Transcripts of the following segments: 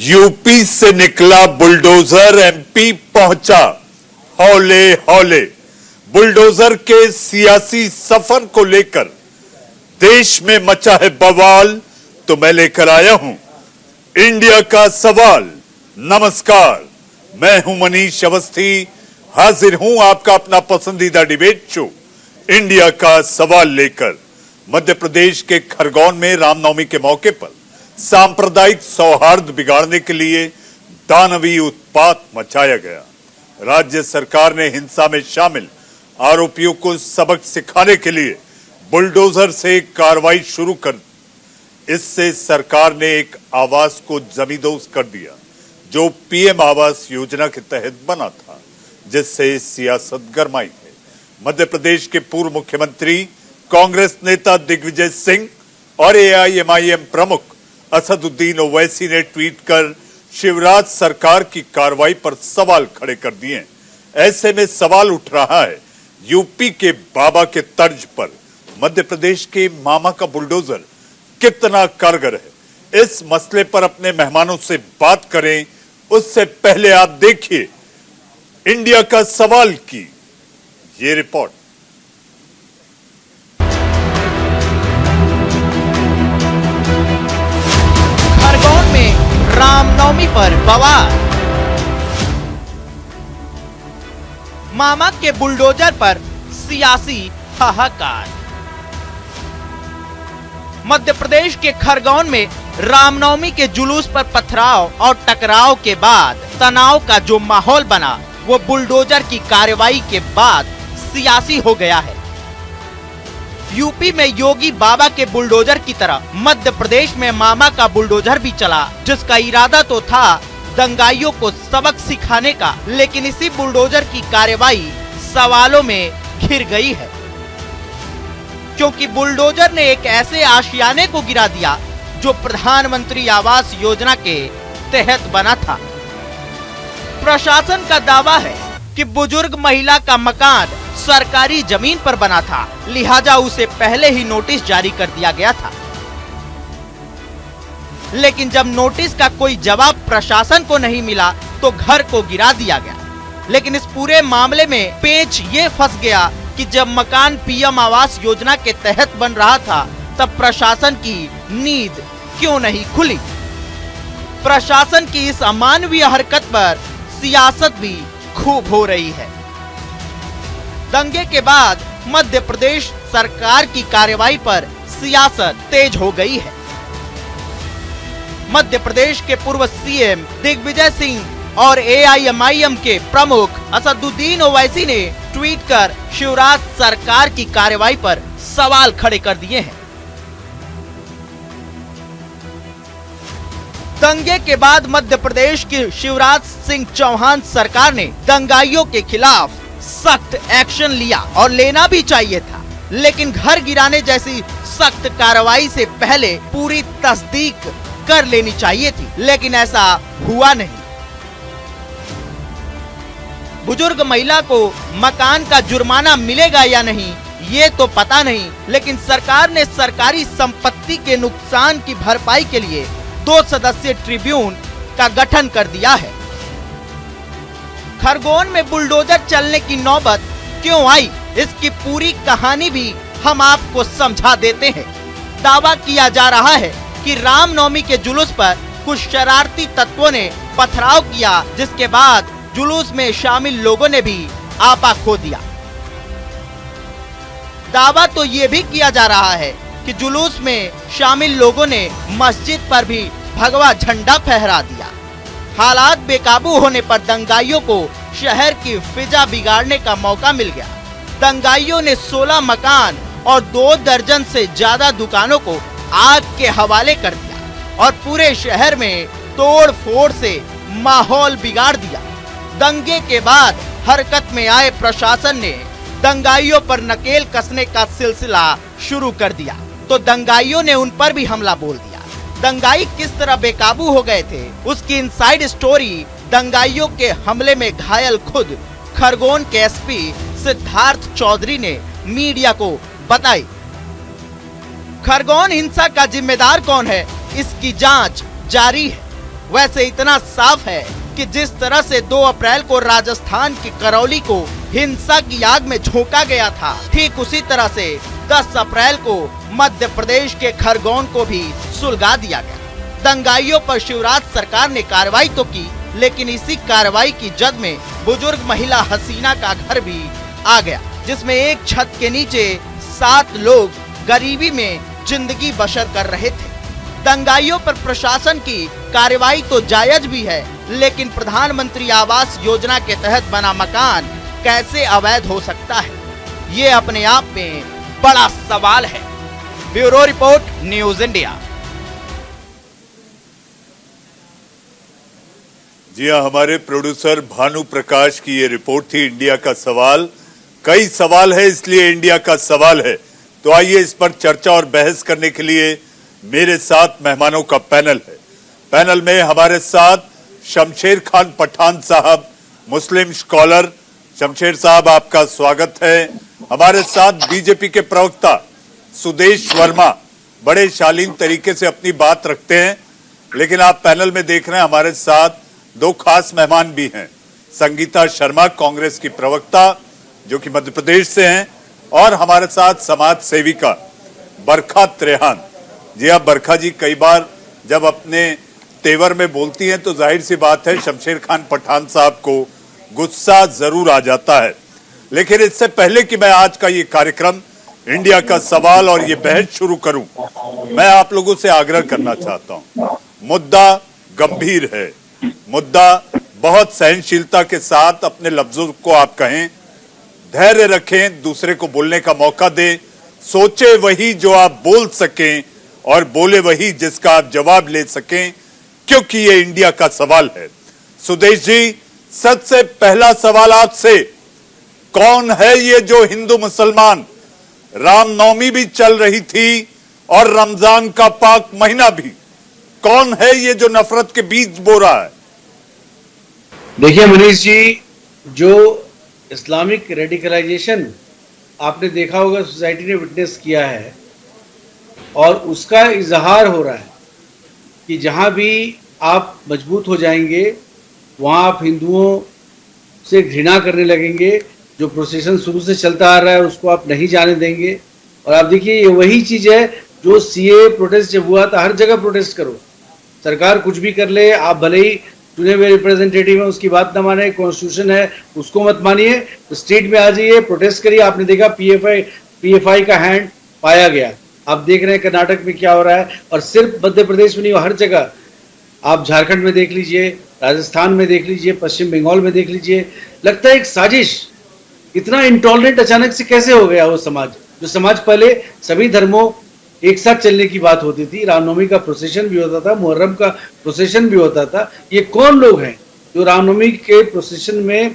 UP से निकला bulldozer MP पहुंचा हौले हौले। बुलडोजर के सियासी सफर को लेकर देश में मचा है बवाल, तो मैं लेकर आया हूं इंडिया का सवाल। नमस्कार, मैं हूं मनीष अवस्थी, हाजिर हूं आपका अपना पसंदीदा डिबेट शो इंडिया का सवाल लेकर। मध्य प्रदेश के खरगोन में रामनवमी के मौके पर सांप्रदायिक सौहार्द बिगाड़ने के लिए दानवी उत्पात मचाया गया। राज्य सरकार ने हिंसा में शामिल आरोपियों को सबक सिखाने के लिए बुलडोजर से कार्रवाई शुरू कर इससे सरकार ने एक आवास को जमींदोज कर दिया जो पीएम आवास योजना के तहत बना था, जिससे सियासत गरमाई है। मध्य प्रदेश के पूर्व मुख्यमंत्री कांग्रेस नेता दिग्विजय सिंह और एआईएमआईएम प्रमुख असदुद्दीन ओवैसी ने ट्वीट कर शिवराज सरकार की कार्रवाई पर सवाल खड़े कर दिए। ऐसे में सवाल उठ रहा है, यूपी के बाबा के तर्ज पर मध्य प्रदेश के मामा का बुलडोजर कितना कारगर है। इस मसले पर अपने मेहमानों से बात करें उससे पहले आप देखिए इंडिया का सवाल की ये रिपोर्ट। खरगोन में रामनवमी पर बवाल, मामा के बुलडोजर पर सियासी हाहाकार। मध्य प्रदेश के खरगोन में रामनवमी के जुलूस पर पथराव और टकराव के बाद तनाव का जो माहौल बना वो बुलडोजर की कार्रवाई के बाद सियासी हो गया है। यूपी में योगी बाबा के बुलडोजर की तरह मध्य प्रदेश में मामा का बुलडोजर भी चला, जिसका इरादा तो था दंगाइयों को सबक सिखाने का, लेकिन इसी बुलडोजर की कार्रवाई सवालों में घिर गई है, क्योंकि बुलडोजर ने एक ऐसे आशियाने को गिरा दिया जो प्रधानमंत्री आवास योजना के तहत बना था। प्रशासन का दावा है कि बुजुर्ग महिला का मकान सरकारी जमीन पर बना था, लिहाजा उसे पहले ही नोटिस जारी कर दिया गया था। लेकिन जब नोटिस का कोई जवाब प्रशासन को नहीं मिला तो घर को गिरा दिया गया। लेकिन इस पूरे मामले में पेच ये फंस गया कि जब मकान पीएम आवास योजना के तहत बन रहा था तब प्रशासन की नींद क्यों नहीं खुली। प्रशासन की इस अमानवीय हरकत पर सियासत भी खूब हो रही है। दंगे के बाद मध्य प्रदेश सरकार की कार्रवाई पर सियासत तेज हो गई है। मध्य प्रदेश के पूर्व सीएम दिग्विजय सिंह और एआईएमआईएम के प्रमुख असदुद्दीन ओवैसी ने ट्वीट कर शिवराज सरकार की कार्रवाई पर सवाल खड़े कर दिए हैं। दंगे के बाद मध्य प्रदेश की शिवराज सिंह चौहान सरकार ने दंगाइयों के खिलाफ सख्त एक्शन लिया और लेना भी चाहिए था, लेकिन घर गिराने जैसी सख्त कार्रवाई से पहले पूरी तस्दीक कर लेनी चाहिए थी, लेकिन ऐसा हुआ नहीं। बुजुर्ग महिला को मकान का जुर्माना मिलेगा या नहीं ये तो पता नहीं, लेकिन सरकार ने सरकारी संपत्ति के नुकसान की भरपाई के लिए 2 सदस्यीय ट्रिब्यून का गठन कर दिया है। खरगोन में बुलडोजर चलने की नौबत क्यों आई, इसकी पूरी कहानी भी हम आपको समझा देते हैं। दावा किया जा रहा है कि रामनवमी के जुलूस पर कुछ शरारती तत्वों ने पथराव किया, जिसके बाद जुलूस में शामिल लोगों ने भी आपा खो दिया। दावा तो ये भी किया जा रहा है कि जुलूस में शामिल लोगों ने मस्जिद पर भी भगवा झंडा फहरा दिया। हालात बेकाबू होने पर दंगाइयों को शहर की फिजा बिगाड़ने का मौका मिल गया। दंगाइयों ने 16 मकान और 2 दर्जन से ज्यादा दुकानों को आग के हवाले कर दिया और पूरे शहर में तोड़ फोड़ से माहौल बिगाड़ दिया। दंगे के बाद हरकत में आए प्रशासन ने दंगाइयों पर नकेल कसने का सिलसिला शुरू कर दिया, तो दंगाइयों ने उन पर भी हमला बोल दिया। दंगाई किस तरह बेकाबू हो गए थे उसकी इनसाइड स्टोरी दंगाइयों के हमले में घायल खुद खरगोन के एसपी सिद्धार्थ चौधरी ने मीडिया को बताई। खरगोन हिंसा का जिम्मेदार कौन है इसकी जांच जारी है। वैसे इतना साफ है कि जिस तरह से 2 अप्रैल को राजस्थान की करौली को हिंसा की आग में झोंका गया था, ठीक उसी तरह से 10 अप्रैल को मध्य प्रदेश के खरगोन को भी सुलगा दिया गया। दंगाइयों पर शिवराज सरकार ने कार्रवाई तो की, लेकिन इसी कार्रवाई की जद में बुजुर्ग महिला हसीना का घर भी आ गया, जिसमें एक छत के नीचे 7 लोग गरीबी में जिंदगी बसर कर रहे थे। दंगाइयों पर प्रशासन की कार्रवाई तो जायज भी है, लेकिन प्रधानमंत्री आवास योजना के तहत बना मकान कैसे अवैध हो सकता है, ये अपने आप में बड़ा सवाल है। Bureau report, news India. जी हाँ, हमारे प्रोड्यूसर भानु प्रकाश की ये रिपोर्ट थी। इंडिया का सवाल, कई सवाल है इसलिए इंडिया का सवाल है। तो आइए इस पर चर्चा और बहस करने के लिए मेरे साथ मेहमानों का पैनल है। पैनल में हमारे साथ शमशेर खान पठान साहब, मुस्लिम स्कॉलर। शमशेर साहब, आपका स्वागत है। हमारे साथ बीजेपी के प्रवक्ता सुदेश वर्मा, बड़े शालीन तरीके से अपनी बात रखते हैं, लेकिन आप पैनल में देख रहे हैं हमारे साथ 2 खास मेहमान भी हैं। संगीता शर्मा, कांग्रेस की प्रवक्ता जो कि मध्य प्रदेश से हैं, और हमारे साथ समाज सेविका बरखा त्रेहान। जी हाँ बरखा जी, कई बार जब अपने तेवर में बोलती हैं तो जाहिर सी बात है शमशेर खान पठान साहब को गुस्सा जरूर आ जाता है। लेकिन इससे पहले कि मैं आज का ये कार्यक्रम इंडिया का सवाल और ये बहस शुरू करूं, मैं आप लोगों से आग्रह करना चाहता हूं। मुद्दा गंभीर है, मुद्दा बहुत सहनशीलता के साथ अपने लफ्जों को आप कहें, धैर्य रखें, दूसरे को बोलने का मौका दें, सोचे वही जो आप बोल सकें और बोले वही जिसका आप जवाब ले सकें, क्योंकि ये इंडिया का सवाल है। सुदेश जी, सबसे पहला सवाल आपसे, कौन है ये जो हिंदू मुसलमान, रामनवमी भी चल रही थी और रमजान का पाक महीना भी, कौन है ये जो नफरत के बीज बो रहा है? देखिए मनीष जी, जो इस्लामिक रेडिकलाइजेशन आपने देखा होगा, सोसाइटी ने विटनेस किया है और उसका इजहार हो रहा है कि जहां भी आप मजबूत हो जाएंगे वहां आप हिंदुओं से घृणा करने लगेंगे। जो प्रोसेशन शुरू से चलता आ रहा है उसको आप नहीं जाने देंगे। और आप देखिए, ये वही चीज है जो सीए प्रोटेस्ट जब हुआ था, हर जगह प्रोटेस्ट करो, सरकार कुछ भी कर ले, आप भले ही चुने हुए रिप्रेजेंटेटिव है उसकी बात न माने, कॉन्स्टिट्यूशन है उसको मत मानिए, तो स्ट्रीट में आ जाइए, प्रोटेस्ट करिए। आपने देखा पीएफआई का हैंड पाया गया। आप देख रहे हैं कर्नाटक में क्या हो रहा है, और सिर्फ मध्य प्रदेश में नहीं, हर जगह आप झारखंड में देख लीजिए, राजस्थान में देख लीजिए, पश्चिम बंगाल में देख लीजिए। लगता है एक साजिश। इतना इंटॉलरेंट अचानक से कैसे हो गया वो समाज, जो समाज पहले सभी धर्मों एक साथ चलने की बात होती थी, रामनवमी का प्रोसेशन भी होता था, मुहर्रम का प्रोसेशन भी होता था। ये कौन लोग हैं जो रामनवमी के प्रोसेशन में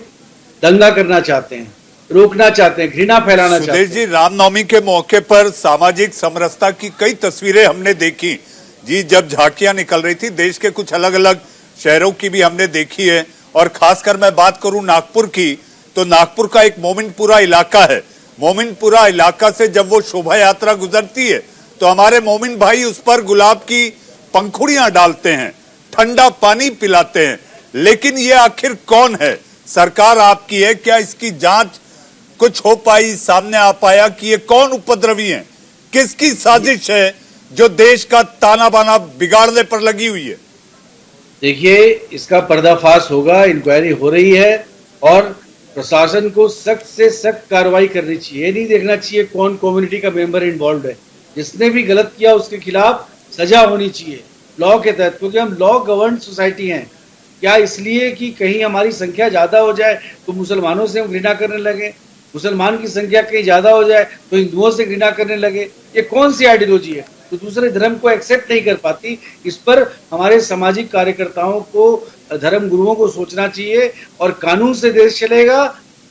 दंगा करना चाहते हैं, रोकना चाहते हैं, घृणा फैलाना चाहते हैं? जी, रामनवमी के मौके पर सामाजिक समरसता की कई तस्वीरें हमने देखी जी, जब झांकियां निकल रही थी, देश के कुछ अलग अलग शहरों की भी हमने देखी है। और खासकर मैं बात करूं नागपुर की, तो नागपुर का एक मोमिनपुरा इलाका है। मोमिनपुरा इलाका से जब वो शोभा यात्रा गुजरती है तो हमारे मोमिन भाई उस पर गुलाब की पंखुड़ियां डालते हैं, ठंडा पानी पिलाते हैं। लेकिन ये आखिर कौन है? सरकार आपकी है, क्या इसकी जांच कुछ हो पाई, सामने आ पाया कि ये कौन उपद्रवी हैं? किसकी साजिश है जो देश का ताना बाना बिगाड़ने पर लगी हुई है? देखिए, इसका पर्दाफाश होगा, इंक्वायरी हो रही है और प्रशासन को सख्त से सख्त कार्रवाई करनी चाहिए। ये नहीं देखना चाहिए कौन कम्युनिटी का मेंबर इन्वॉल्व है। जिसने भी गलत किया उसके खिलाफ सजा होनी चाहिए लॉ के तहत, क्योंकि हम लॉ गवर्न सोसाइटी हैं। क्या इसलिए कि कहीं हमारी संख्या ज्यादा हो जाए तो मुसलमानों से हम घृणा करने लगे, मुसलमान की संख्या कहीं ज्यादा हो जाए तो हिंदुओं से घृणा करने लगे? ये कौन सी आइडियोलॉजी है तो दूसरे धर्म को एक्सेप्ट नहीं कर पाती? इस पर हमारे सामाजिक कार्यकर्ताओं को, धर्म गुरुओं को सोचना चाहिए। और कानून से देश चलेगा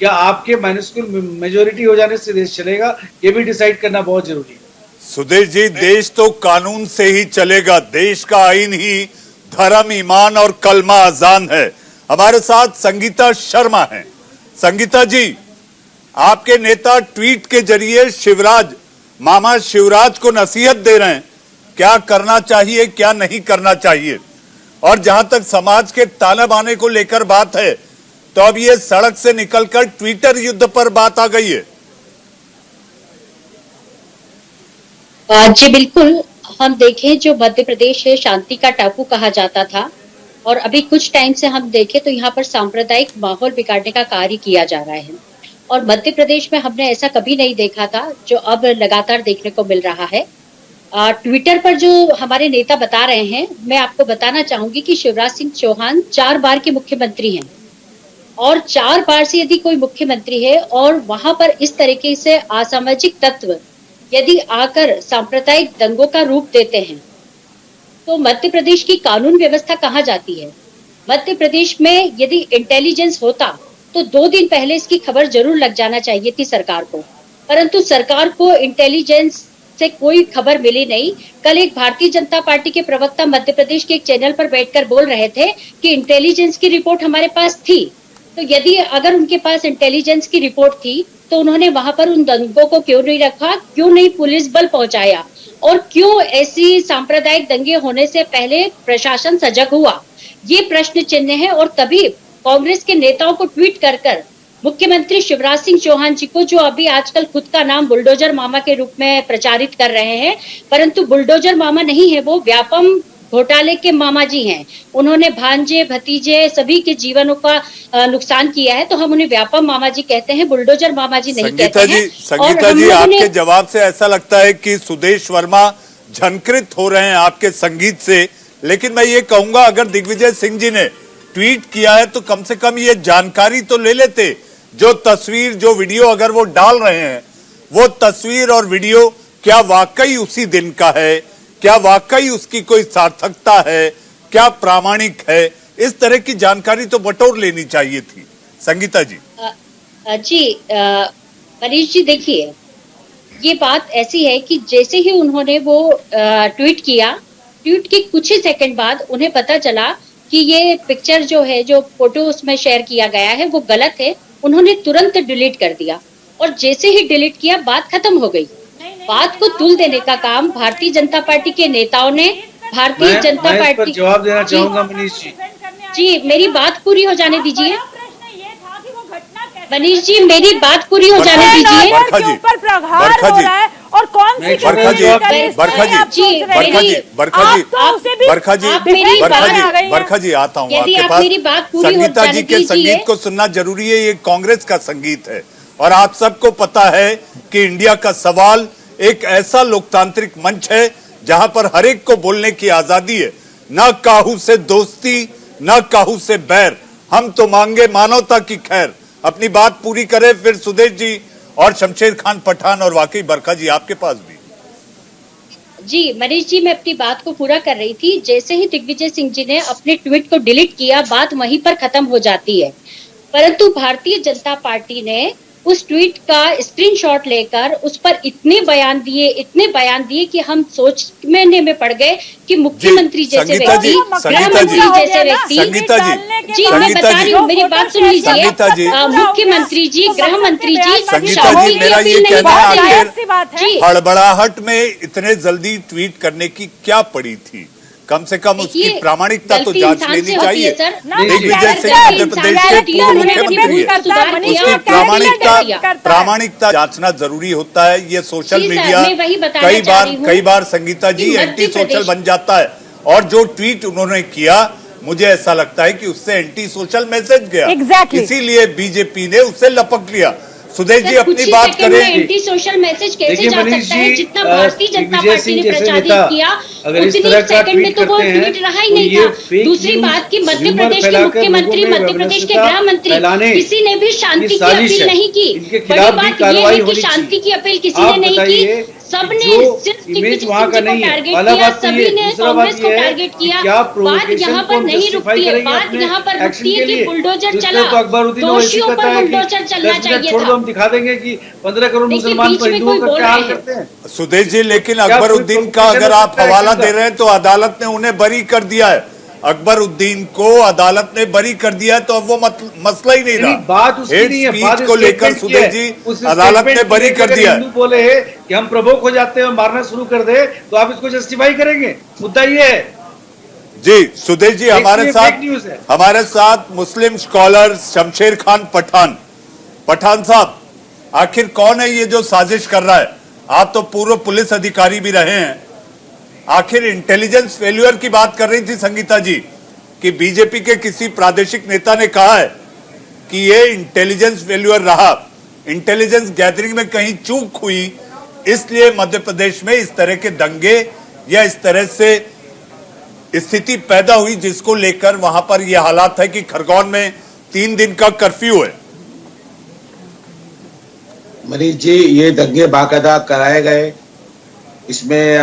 या आपके माइनस्क्यूल मेजोरिटी हो जाने से देश चलेगा, ये भी डिसाइड करना बहुत जरूरी है। सुदेश जी, देश तो कानून से ही चलेगा। देश का आईन ही धर्म, ईमान और कलमा अजान है। हमारे साथ संगीता शर्मा हैं। संगीता जी, आपके नेता ट्वीट के जरिए मामा शिवराज को नसीहत दे रहे हैं, क्या करना चाहिए क्या नहीं करना चाहिए? और जहां तक समाज के ताने बाने को लेकर बात है, तो अब ये सड़क से निकलकर ट्विटर युद्ध पर बात आ गई है। जी बिल्कुल, हम देखें जो मध्य प्रदेश है शांति का टापू कहा जाता था, और अभी कुछ टाइम से हम देखें तो यहाँ पर सांप्रदायिक माहौल बिगाड़ने का कार्य किया जा रहा है। और मध्य प्रदेश में हमने ऐसा कभी नहीं देखा था जो अब लगातार देखने को मिल रहा है। ट्विटर पर जो हमारे नेता बता रहे हैं, मैं आपको बताना चाहूंगी कि शिवराज सिंह चौहान 4 बार के मुख्यमंत्री हैं, और 4 बार से यदि कोई मुख्यमंत्री है और वहां पर इस तरीके से असामाजिक तत्व यदि आकर सांप्रदायिक दंगों का रूप देते हैं, तो मध्य प्रदेश की कानून व्यवस्था कहाँ जाती है? मध्य प्रदेश में यदि इंटेलिजेंस होता तो 2 दिन पहले इसकी खबर जरूर लग जाना चाहिए थी सरकार को, परंतु सरकार को इंटेलिजेंस से कोई खबर मिली नहीं। कल एक भारतीय जनता पार्टी के प्रवक्ता मध्य प्रदेश के एक चैनल पर बैठकर बोल रहे थे कि इंटेलिजेंस की रिपोर्ट हमारे पास थी। तो यदि अगर उनके पास इंटेलिजेंस की रिपोर्ट थी तो उन्होंने वहां पर उन दंगों को क्यों नहीं रखा, क्यों नहीं पुलिस बल पहुंचाया, और क्यों ऐसी सांप्रदायिक दंगे होने से पहले प्रशासन सजग हुआ? ये प्रश्न चिन्ह है। और तभी कांग्रेस के नेताओं को ट्वीट कर कर मुख्यमंत्री शिवराज सिंह चौहान जी को, जो अभी आजकल खुद का नाम बुलडोजर मामा के रूप में प्रचारित कर रहे हैं, परंतु बुलडोजर मामा नहीं है, वो व्यापम घोटाले के मामा जी हैं। उन्होंने भांजे भतीजे सभी के जीवनों का नुकसान किया है, तो हम उन्हें व्यापम मामा जी कहते हैं, बुलडोजर मामा जी नहीं कहते हैं। संगीता जी, आपके जवाब से ऐसा लगता है कि सुदेश वर्मा झंकृत हो रहे हैं आपके संगीत से, लेकिन मैं ये कहूंगा अगर दिग्विजय सिंह जी ने ट्वीट किया है तो कम से कम ये जानकारी तो ले लेते। जो तस्वीर जो वीडियो अगर वो डाल रहे हैं, वो तस्वीर और वीडियो क्या वाकई उसी दिन का है, क्या वाकई उसकी कोई सार्थकता है, क्या प्रामाणिक है, इस तरह की जानकारी तो बटोर लेनी चाहिए थी। संगीता जी। जी मनीष जी, देखिए ये बात ऐसी है कि जैसे ही उन्होंने वो ट्वीट किया, ट्वीट के कुछ ही सेकंड बाद उन्हें पता चला कि ये पिक्चर जो है, जो फोटो उसमें शेयर किया गया है वो गलत है। उन्होंने तुरंत डिलीट कर दिया, और जैसे ही डिलीट किया बात खत्म हो गई। बात को तुल देने का काम भारतीय जनता पार्टी के नेताओं ने, भारतीय जनता पार्टी। जवाब देना चाहूंगा मनीष जी। जी मेरी बात पूरी हो जाने दीजिए मनीष जी, मेरी बात पूरी हो जाने दीजिए। और कौन सी बरखा जी, आता हूँ आपके पास। संगीता जी के संगीत को सुनना जरूरी है, ये कांग्रेस का संगीत है, और आप सबको पता है कि इंडिया का सवाल एक ऐसा लोकतांत्रिक मंच है जहां पर हर एक को बोलने की आजादी है, न काहू से दोस्ती न काहू से बैर, हम तो मांगे मानवता की खैर। अपनी बात पूरी करें, फिर सुदेश जी और शमशेर खान पठान और वाकई बरखा जी आपके पास भी। जी मनीष जी, मैं अपनी बात को पूरा कर रही थी। जैसे ही दिग्विजय सिंह जी ने अपने ट्वीट को डिलीट किया, बात वहीं पर खत्म हो जाती है, परंतु भारतीय जनता पार्टी ने उस ट्वीट का स्क्रीनशॉट लेकर उस पर इतने बयान दिए कि हम सोचने में पड़ गए कि मुख्यमंत्री जैसे व्यक्ति, गृह मंत्री जैसे व्यक्ति, जी मैं बता रही हूँ, मेरी बात सुन लीजिए, मुख्यमंत्री जी, गृह मंत्री जी, संगीता जी, मेरा ये कहना है हड़बड़ाहट में इतने जल्दी ट्वीट करने की क्या पड़ी थी? कम से कम उसकी प्रामाणिकता तो जांच लेनी चाहिए। दिग्विजय सिंह मध्य प्रदेश के पूर्व मुख्यमंत्री है, उसकी प्रामाणिकता जांचना जरूरी होता है। ये सोशल मीडिया कई बार संगीता जी एंटी सोशल बन जाता है, और जो ट्वीट उन्होंने किया मुझे ऐसा लगता है कि उससे एंटी सोशल मैसेज गया, इसीलिए बीजेपी ने उससे लपक लिया। सुदेश जी अपनी बात करें। एंटी सोशल मैसेज कैसे जा सकता है? जितना भारतीय जनता पार्टी ने प्रचारित किया उतनी सेकंड में तो वो ट्वीट रहा ही नहीं था। दूसरी बात कि मध्य प्रदेश के मुख्यमंत्री, मध्य प्रदेश के गृह मंत्री, किसी ने भी शांति की अपील नहीं की। बड़ी बात यह है कि शांति की अपील किसी ने नहीं की, सबने सिर्फ दिग्विजय सिंह को टारगेट किया, सभी ने कांग्रेस को टारगेट किया। बात यहाँ पर नहीं रुकती है, बात यहाँ पर रुकती है कि बुलडोजर चला, दोषियों पर बुलडोजर चलना चाहिए था। हम दिखा देंगे कि 15 करोड़ मुसलमान हिंदुओं का क्या हाल करते हैं। सुदेश जी, लेकिन अकबरुद्दीन का अगर आप हवाला दे रहे हैं तो अदालत ने उन्हें बरी कर दिया है। अकबरुद्दीन को अदालत ने बरी कर दिया है, तो अब वो मसला ही नहीं रहा। बात उसकी नहीं है, बात को लेकर सुदेश जी अदालत ने बरी कर दिया है। बोले है कि हम प्रभुक हो जाते हैं, मारना शुरू कर दे, तो आप इसको जस्टिफाई करेंगे? मुद्दा ये है। जी सुदेश जी, न्यूज़ है। हमारे साथ मुस्लिम स्कॉलर शमशेर खान पठान। पठान साहब, आखिर कौन है ये जो साजिश कर रहा है? आप तो पूर्व पुलिस अधिकारी भी रहे हैं। आखिर इंटेलिजेंस फेल्यूर की बात कर रही थी संगीता जी कि बीजेपी के किसी प्रादेशिक नेता ने कहा है कि ये इंटेलिजेंस फेल्यूर रहा, इंटेलिजेंस गैदरिंग में कहीं चूक हुई, इसलिए मध्य प्रदेश में इस तरह के दंगे या इस तरह से स्थिति पैदा हुई, जिसको लेकर वहां पर यह हालात है कि खरगोन में 3 दिन का कर्फ्यू है। मनीष जी, ये दंगे बाकायदा कराए गए, इसमें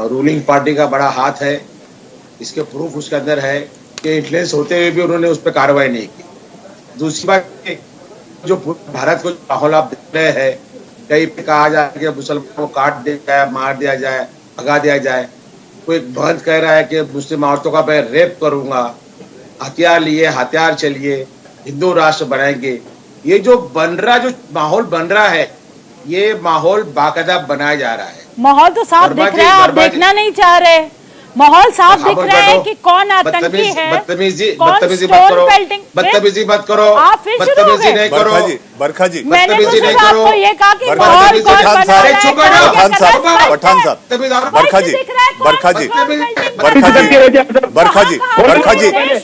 रूलिंग पार्टी का बड़ा हाथ है। इसके प्रूफ उसके अंदर है कि इन्फ्लुएंस होते हुए भी उन्होंने उस पर कार्रवाई नहीं की। दूसरी बात, जो भारत को माहौल आप देख रहे हैं, कहीं पे कहा जाए कि मुसलमानों को काट दिया जाए, मार दिया जाए, भगा दिया जाए, कोई बंद कह रहा है कि मुस्लिम औरतों का मैं रेप करूंगा, हथियार लिए, हथियार चलिए, हिंदू राष्ट्र बनाएंगे। ये जो बन रहा, जो माहौल बन रहा है, ये माहौल बाकायदा बनाया जा रहा है। माहौल तो साफ दिख रहा है, आप देखना नहीं चाह रहे। माहौल साफ दिख रहा है कि कौन आतंकी है। बदतमीजी मत करो, बदतमीजी मत करो, बदतमीजी नहीं करो। बरखा जी, मैंने तो सिर्फ आपको ये कहा कि माहौल कौन बना रहा है। पठान साहब, बरखा जी,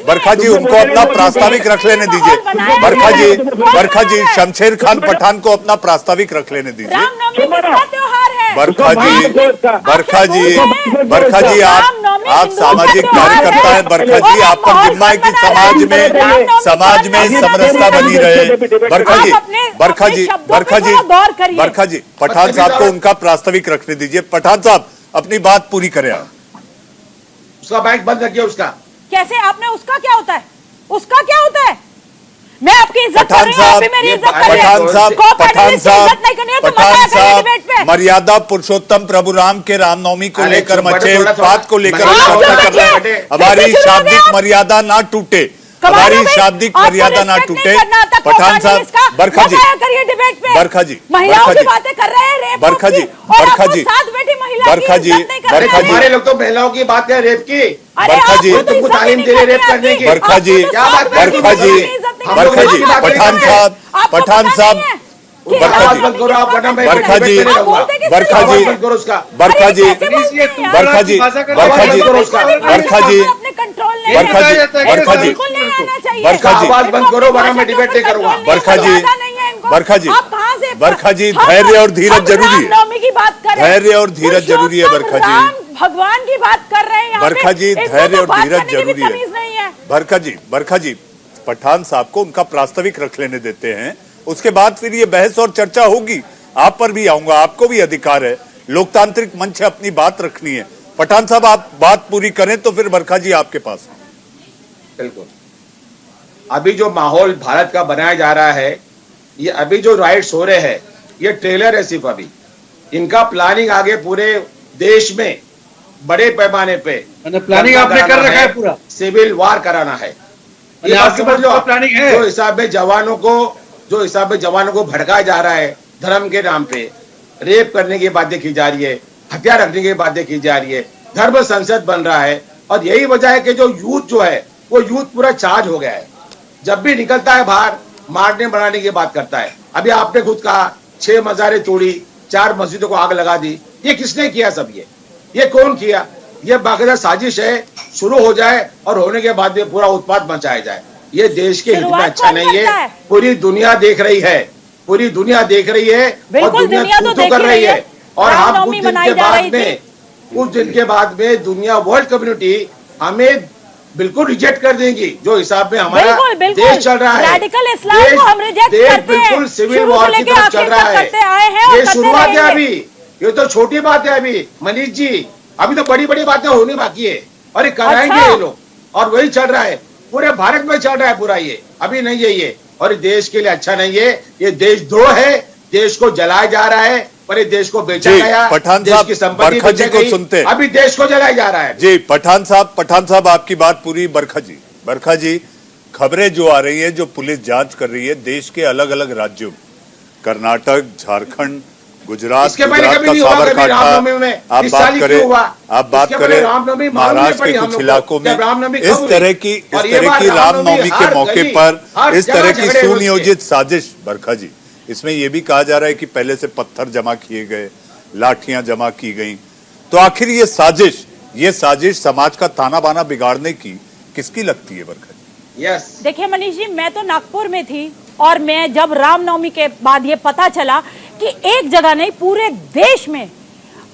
बरखा जी, उनको अपना प्रास्ताविक रख लेने दीजिए। बरखा जी, शमशेर खान पठान को अपना प्रास्ताविक रख लेने दीजिए। रामनवमी किसका त्योहार है? बरखा जी, आप सामाजिक कार्यकर्ता हैं। बरखा जी, आप पर जिम्मा है कि समाज में समरसता बनी रहे। बरखा जी, पठान साहब को उनका प्रास्ताविक रखने दीजिए। पठान साहब, अपनी बात पूरी करें आप। उसका बाइक बंद रखिए। उसका कैसे? आपने उसका क्या होता है? उसका क्या होता है? मैं आपकी इज्जत कर रही हूं, आप भी मेरी इज्जत कर रहे हैं। पठान साहब, मर्यादा पुरुषोत्तम प्रभु राम के रामनवमी को लेकर मचे उत्पात को लेकर हमारी शाब्दिक मर्यादा ना टूटे, हमारी शाब्दिक मर्यादा ना टूटे। पठान साहब, बरखा जी, महिलाओं की बातें कर रहे हैं, बरखा जी, हमारे लोग तो महिलाओं की बात कर रेप की, बरखा जी, तुमको तालीम दे रहे रेप करने की। बरखा जी, पठान साहब, बरखा जी, धैर्य और धीरज जरूरी है। धैर्य और धीरज जरूरी है। बरखा जी, भगवान की बात कर रहे हैं। बरखा जी, धैर्य और धीरज जरूरी है। बरखा जी, पठान साहब को उनका प्रास्ताविक रख लेने देते हैं, उसके बाद फिर ये बहस और चर्चा होगी। आप पर भी आऊंगा, आपको भी अधिकार है, लोकतांत्रिक मंच है, अपनी बात रखनी है। पठान साहब, आप बात पूरी करें तो फिर बरखा जी आपके पास। बिल्कुल, अभी जो माहौल भारत का बनाया जा रहा है, ये अभी जो राइट्स हो रहे हैं, ये ट्रेलर है सिर्फ। अभी इनका प्लानिंग आगे पूरे देश में बड़े पैमाने पे प्लानिंग आपने कर रखा है, पूरा सिविल वार कराना है। ये आपके पास जो प्लानिंग है, जो हिसाब में जवानों को भड़काया जा रहा है, धर्म के नाम पे रेप करने की बातें की जा रही है, हथियार रखने की बातें की जा रही है, धर्म संसद बन रहा है। और यही वजह है कि जो यूथ जो है, वो यूथ पूरा चार्ज हो गया है। जब भी निकलता है बाहर, मारने बनाने की बात करता है। अभी आपने खुद कहा 6 मज़ारें तोड़ी, 4 मस्जिदों को आग लगा दी। ये किसने किया? सब ये कौन किया? ये बाकायदा साजिश है। शुरू हो जाए और होने के बाद में पूरा उत्पात मचाया जाए। ये देश के हित में अच्छा नहीं है। पूरी दुनिया देख रही है, पूरी दुनिया देख रही है और दुनिया तो कर रही है। और हम कुछ दिन के बाद में दुनिया, वर्ल्ड कम्युनिटी हमें बिल्कुल रिजेक्ट कर देंगी। जो हिसाब में हमारा देश चल रहा है, देश बिल्कुल सिविल वॉर की तरफ चल रहा है। ये शुरुआत है अभी, ये तो छोटी बात है अभी मनीष जी। अभी तो बड़ी बड़ी बातें होनी बाकी है और ये कराएंगे ये लोग। और वही चल रहा है, पूरे भारत में चल रहा है पूरा। ये अभी नहीं है ये, और देश के लिए अच्छा नहीं है। ये देशद्रोह है, देश को जलाया जा रहा है और ये देश को बेचा गया। पठान देश की साहब, संपत्ति बरखा जी को सुनते हैं। अभी देश को जलाया जा रहा है। जी पठान साहब आपकी बात पूरी। बरखा जी, खबरें जो आ रही है, जो पुलिस जांच कर रही है देश के अलग अलग राज्यों, कर्नाटक, झारखंड, गुजरात इसके पहले गुजरात कभी का नहीं हुआ, साबर कभी रामनवमी कांठा में आप इस बात साल ही करें, क्यों हुआ? आप बात इसके पहले करें रामनवमी मालूम नहीं महाराष्ट्र पड़ी के हम कुछ लोग को। इलाकों में जब रामनवमी इस कब तरह हुई? की और ये बार रामनवमी के हर मौके गली, पर हर इस तरह जगह की झगड़े सुनियोजित साजिश बरखा जी, इसमें यह भी कहा जा रहा है कि पहले से पत्थर जमा किए गए, लाठियां जमा की गई, तो आखिर ये साजिश समाज का ताना बाना बिगाड़ने की किसकी लगती है बरखा जी? यस, देखिए मनीष जी, मैं तो नागपुर में थी और मैं जब रामनवमी के बाद ये पता चला कि एक जगह नहीं पूरे देश में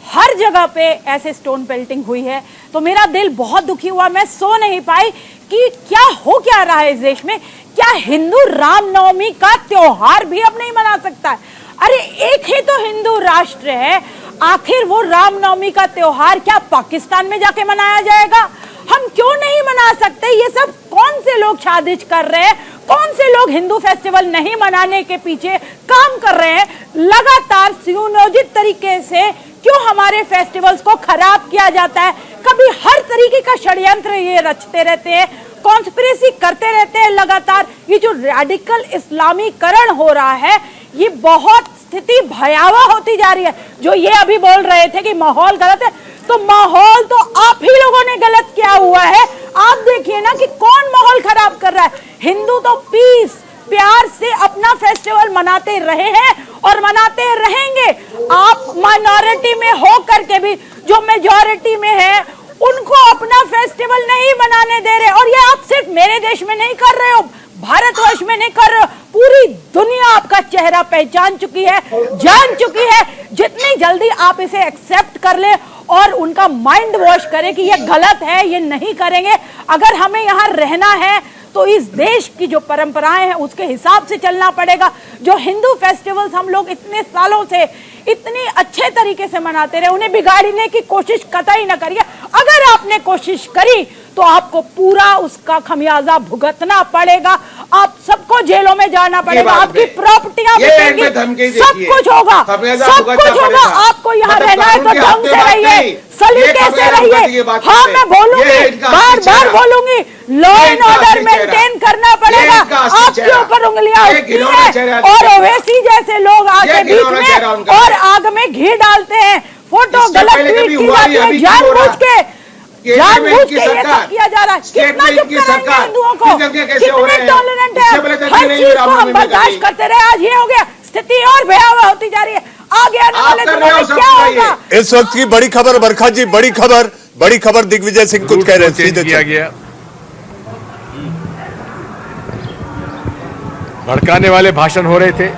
हर जगह पे ऐसे स्टोन पेल्टिंग हुई है, तो मेरा दिल बहुत दुखी हुआ। मैं सो नहीं पाई कि क्या रहा है इस देश में। क्या हिंदू रामनवमी का त्योहार भी अब नहीं मना सकता है? अरे एक ही तो हिंदू राष्ट्र है, आखिर वो रामनवमी का त्योहार क्या पाकिस्तान में जाके मनाया जाएगा? हम क्यों नहीं मना सकते? ये सब कौन से लोग साजिश कर रहे हैं? कौन से लोग हिंदू फेस्टिवल नहीं मनाने के पीछे काम कर रहे हैं? लगातार सुनियोजित तरीके से क्यों हमारे फेस्टिवल्स को खराब किया जाता है? कभी हर तरीके का षड्यंत्र ये रचते रहते हैं, कॉन्स्पिरेसी करते रहते हैं लगातार। ये जो रेडिकल इस्लामीकरण हो रहा है, ये बहुत स्थिति भयावह होती जा रही है। जो ये अभी बोल रहे थे कि माहौल गलत है, तो माहौल तो आप ही लोगों ने गलत किया हुआ है। आप देखिए ना कि कौन माहौल खराब कर रहा है। हिंदू तो पीस प्यार से अपना फेस्टिवल मनाते रहे हैं और मनाते रहेंगे। आप माइनॉरिटी में हो करके भी जो मेजॉरिटी में है उनको अपना फेस्टिवल नहीं मनाने दे रहे। और ये आप सिर्फ मेरे देश में नहीं कर रहे हो, भारतवर्ष में नहीं कर रहे हो, पूरी दुनिया आपका चेहरा पहचान चुकी है, जान चुकी है। जितनी जल्दी आप इसे एक्सेप्ट कर ले और उनका माइंड वॉश करें कि ये गलत है, ये नहीं करेंगे। अगर हमें यहाँ रहना है तो इस देश की जो परंपराएं हैं उसके हिसाब से चलना पड़ेगा। जो हिंदू फेस्टिवल्स हम लोग इतने सालों से इतने अच्छे तरीके से मनाते रहे, उन्हें बिगाड़ने की कोशिश कतई न करिए। अगर आपने कोशिश करी तो आपको पूरा उसका खमियाजा भुगतना पड़ेगा। आप सबको जेलों में जाना पड़ेगा, आपकी प्रॉपर्टियां बिकेंगी, सब कुछ होगा, सब कुछ होगा। आपको यहाँ रहना है तो ढंग से रहिए, सलीके से रहिए। हाँ, मैं बोलूंगी, बार बार बोलूंगी, लॉ एंड ऑर्डर मेंटेन करना पड़ेगा। आपके ऊपर उंगलियां उठती है और ओवैसी जैसे लोग आगे बीच में और आग में घी डालते हैं। फोटो गलत ट्वीट की जाती है, जानबूझ के ये सब किया जा रहा है। कितना चुप कराएंगे हिंदुओं को? कितने टॉलरेंट है? हर चीज को हम बर्दाश्त करते रहे, आज ये हो गया, स्थिति और भयावह होती जा रही है। आगे आने वाले दिनों में क्या होगा? इस वक्त की बड़ी खबर बरखा जी, बड़ी खबर दिग्विजय सिंह कुछ कह रहे हैं, सीधे किया गया। भड़काने वाले भाषण हो रहे थे,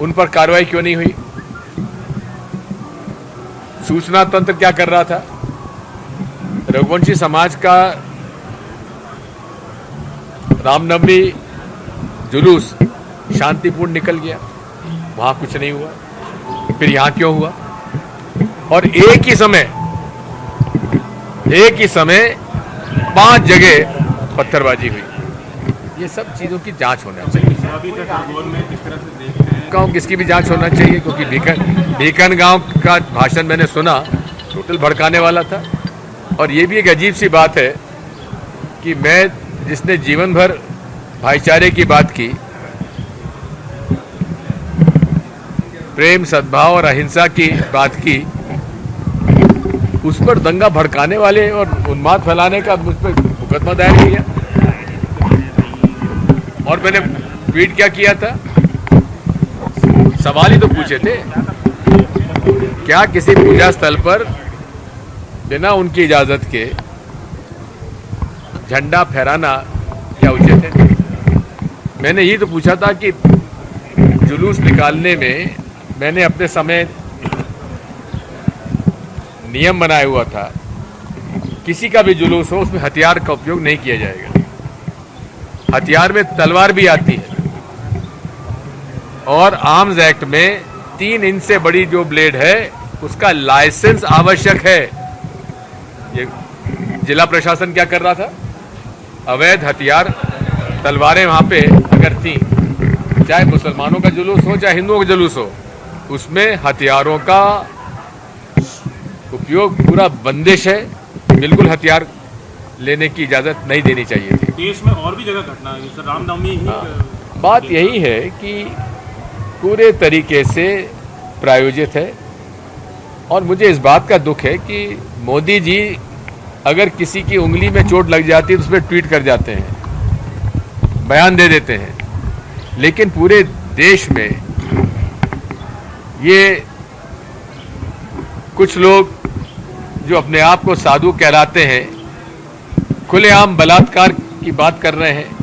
उन पर कार्रवाई क्यों नहीं हुई? सूचना तंत्र क्या कर रहा था? रघुवंशी समाज का रामनवमी जुलूस शांतिपूर्ण निकल गया, वहां कुछ नहीं हुआ, फिर यहां क्यों हुआ? और एक ही समय 5 जगह पत्थरबाजी हुई। ये सब चीजों की जांच होना चाहिए। गांव किसकी भी जांच होना चाहिए, क्योंकि बीकन गांव का भाषण मैंने सुना, टोटल भड़काने वाला था। और ये भी एक अजीब सी बात है कि मैं, जिसने जीवन भर भाईचारे की बात की, प्रेम सद्भाव और अहिंसा की बात की, उस पर दंगा भड़काने वाले और उन्माद फैलाने का मुझ पर मुकदमा दायर किया। और मैंने ट्वीट क्या किया था? सवाल ही तो पूछे थे, क्या किसी पूजा स्थल पर बिना उनकी इजाजत के झंडा फहराना क्या उचित है? मैंने ये तो पूछा था कि जुलूस निकालने में मैंने अपने समय नियम बनाया हुआ था, किसी का भी जुलूस हो उसमें हथियार का उपयोग नहीं किया जाएगा। हथियार में तलवार भी आती है और आर्म्स एक्ट में 3 इंच से बड़ी जो ब्लेड है उसका लाइसेंस आवश्यक है। ये जिला प्रशासन क्या कर रहा था? अवैध हथियार, तलवारें वहां पे अगर थी, चाहे मुसलमानों का जुलूस हो चाहे हिंदुओं का जुलूस हो, उसमें हथियारों का उपयोग पूरा बंदिश है। बिल्कुल हथियार लेने की इजाजत नहीं देनी चाहिए थी। देश में और भी जगह घटना है, जैसे रामनवमी ही बात यही है कि पूरे तरीके से प्रायोजित है। और मुझे इस बात का दुख है कि मोदी जी अगर किसी की उंगली में चोट लग जाती है तो उस पर ट्वीट कर जाते हैं, बयान दे देते हैं, लेकिन पूरे देश में ये कुछ लोग जो अपने आप को साधु कहलाते हैं खुलेआम बलात्कार की बात कर रहे हैं।